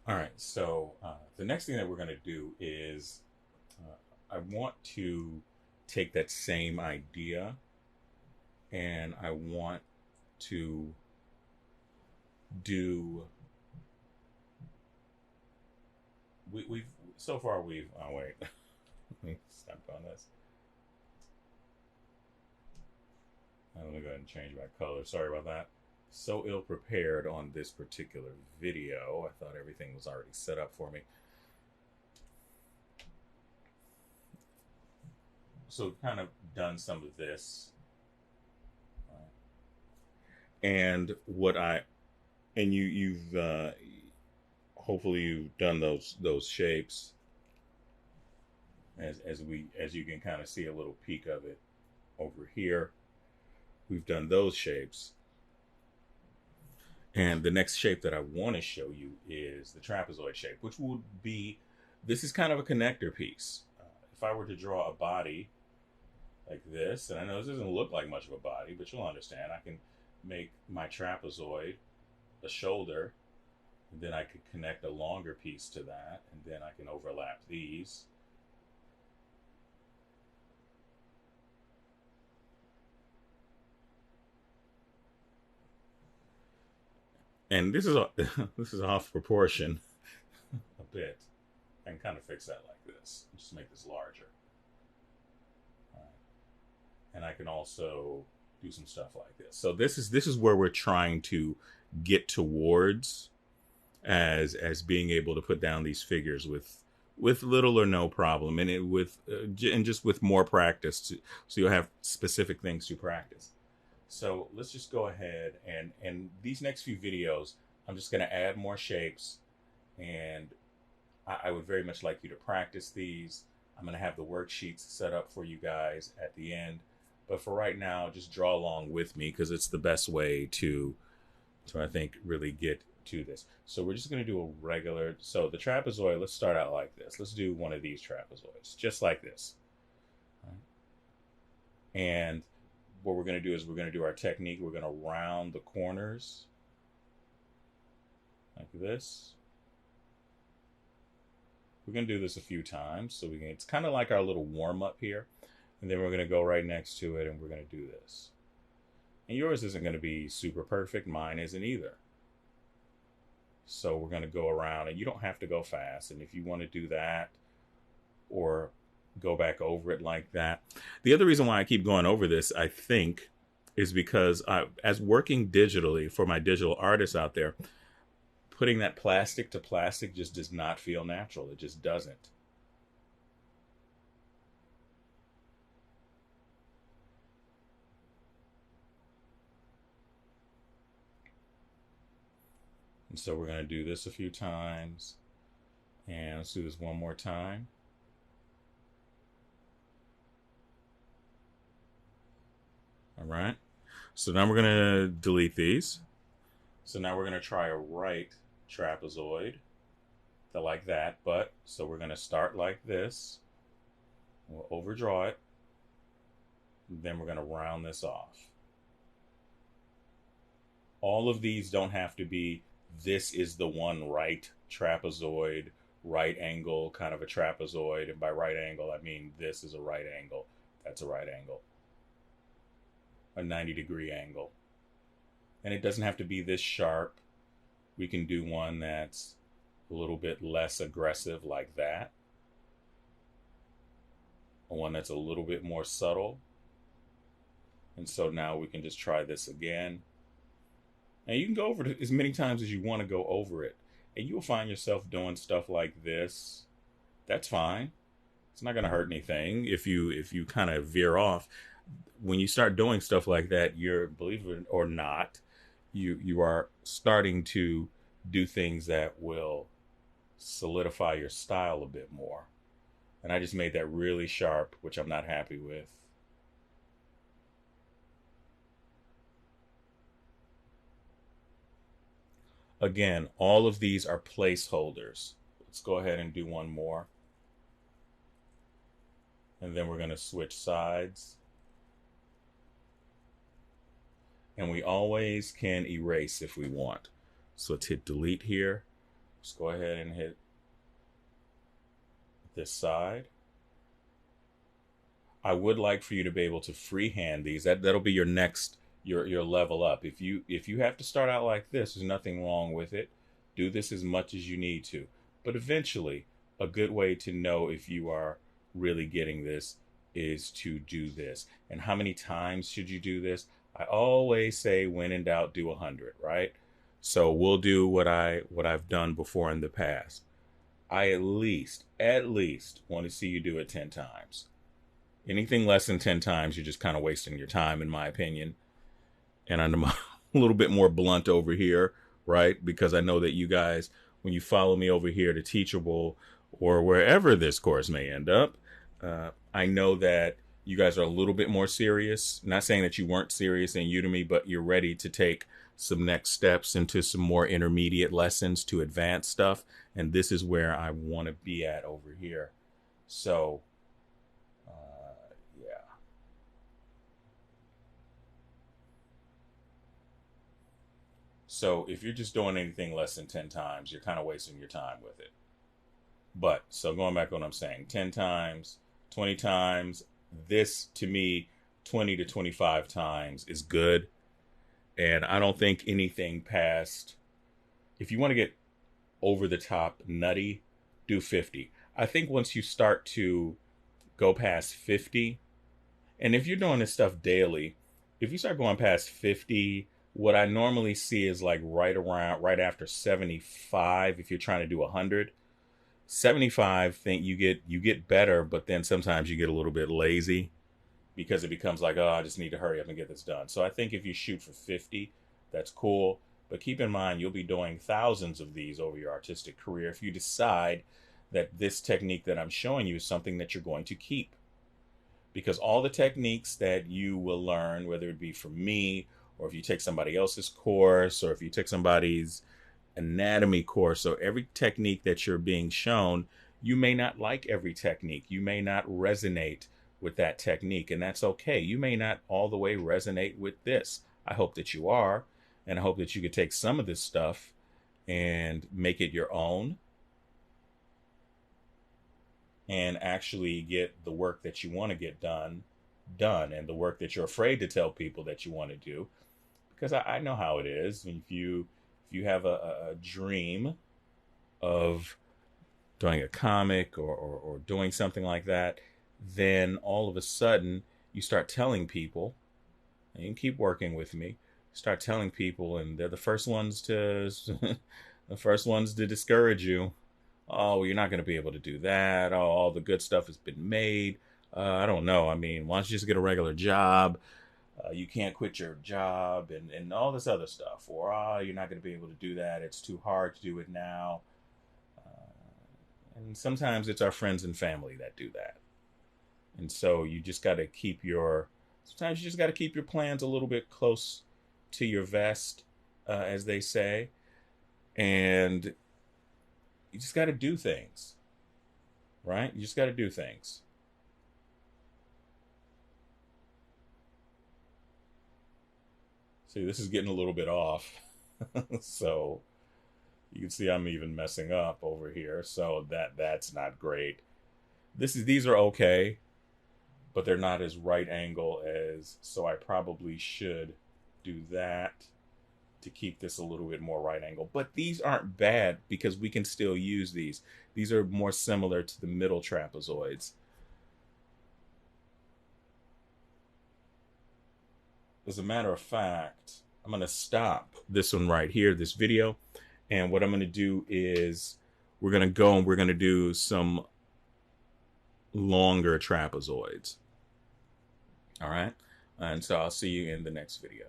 All right, so the next thing that we're going to do is I want to take that same idea and I want to do. We've so far we've. Oh wait, let me stop on this. Let me go ahead and change my color. Sorry about that. So ill prepared on this particular video. I thought everything was already set up for me. So kind of done some of this, and what I and you've hopefully you've done those shapes as you can kind of see a little peek of it over here. We've done those shapes, and the next shape that I want to show you is the trapezoid shape, which would be, this is kind of a connector piece. If I were to draw a body like this, and I know this doesn't look like much of a body, but you'll understand, I can make my trapezoid a shoulder, and then I could connect a longer piece to that, and then I can overlap these. And this is a, this is off proportion a bit. I can kind of fix that like this. Just make this larger. All right. And I can also do some stuff like this. So this is where we're trying to get towards as being able to put down these figures with little or no problem, and it with and just with more practice so you'll have specific things to practice. So let's just go ahead and these next few videos, I'm just going to add more shapes, and I would very much like you to practice these. I'm going to have the worksheets set up for you guys at the end, but for right now, just draw along with me because it's the best way to I think really get to this. So we're just going to do a regular. So the trapezoid. Let's start out like this. Let's do one of these trapezoids, just like this. And what we're going to do is we're going to do our technique. We're going to round the corners like this. We're going to do this a few times so we can, it's kind of like our little warm up here, and then we're going to go right next to it and we're going to do this. And yours isn't going to be super perfect, mine isn't either. So we're going to go around, and you don't have to go fast, and if you want to do that or go back over it like that. The other reason why I keep going over this, I think, is because as working digitally for my digital artists out there, putting that plastic to plastic just does not feel natural. It just doesn't. And so we're going to do this a few times. And let's do this one more time. All right. So now we're going to delete these. So now we're going to try a right trapezoid like that. But so we're going to start like this. We'll overdraw it. Then we're going to round this off. All of these don't have to be, this is the one right trapezoid, right angle kind of a trapezoid. And by right angle, I mean this is a right angle. That's a right angle. A 90-degree angle. And it doesn't have to be this sharp. We can do one that's a little bit less aggressive like that. One that's a little bit more subtle. And so now we can just try this again. And you can go over it as many times as you want to go over it. And you'll find yourself doing stuff like this. That's fine. It's not going to hurt anything if you kind of veer off. When you start doing stuff like that, you're, believe it or not, you are starting to do things that will solidify your style a bit more. And I just made that really sharp, which I'm not happy with. Again, all of these are placeholders. Let's go ahead and do one more. And then we're going to switch sides. And we always can erase if we want. So let's hit delete here. Let's go ahead and hit this side. I would like for you to be able to freehand these. That'll be your next your level up. If you have to start out like this, there's nothing wrong with it. Do this as much as you need to. But eventually, a good way to know if you are really getting this is to do this. And how many times should you do this? I always say when in doubt, do 100, right? So we'll do what I've done before in the past. I at least want to see you do it 10 times. Anything less than 10 times, you're just kind of wasting your time, in my opinion. And I'm a little bit more blunt over here, right? Because I know that you guys, when you follow me over here to Teachable or wherever this course may end up, I know that you guys are a little bit more serious. Not saying that you weren't serious in Udemy, but you're ready to take some next steps into some more intermediate lessons to advanced stuff. And this is where I want to be at over here. So, yeah. So if you're just doing anything less than 10 times, you're kind of wasting your time with it. But, so going back to what I'm saying, 10 times, 20 times, this to me, 20 to 25 times is good. And I don't think anything past, if you want to get over the top nutty, do 50. I think once you start to go past 50, and if you're doing this stuff daily, if you start going past 50, what I normally see is like right after 75, if you're trying to do 100. 75, think you get better, but then sometimes you get a little bit lazy because it becomes like, oh, I just need to hurry up and get this done. So I think if you shoot for 50, that's cool. But keep in mind, you'll be doing thousands of these over your artistic career if you decide that this technique that I'm showing you is something that you're going to keep. Because all the techniques that you will learn, whether it be from me, or if you take somebody else's course, or if you took somebody's anatomy course, so every technique that you're being shown, you may not like every technique. You may not resonate with that technique, and that's okay. You may not all the way resonate with this. I hope that you are, and I hope that you could take some of this stuff and make it your own and actually get the work that you want to get done, and the work that you're afraid to tell people that you want to do. Because I know how it is. If you have a dream of doing a comic or doing something like that, then all of a sudden you start telling people, and you can keep working with me, start telling people, and they're the first ones to discourage you. Oh, you're not going to be able to do that. Oh, all the good stuff has been made. I don't know. I mean, why don't you just get a regular job? You can't quit your job and all this other stuff. Or, you're not going to be able to do that. It's too hard to do it now. And sometimes it's our friends and family that do that. And so you just got to sometimes you just got to keep your plans a little bit close to your vest, as they say. And you just got to do things, right? You just got to do things. See, this is getting a little bit off. So you can see I'm even messing up over here. So that's not great. These are okay, but they're not as right angle as, so I probably should do that to keep this a little bit more right angle. But these aren't bad because we can still use these. These are more similar to the middle trapezoids. As a matter of fact, I'm going to stop this one right here, this video. And what I'm going to do is we're going to go and we're going to do some longer trapezoids. All right. And so I'll see you in the next video.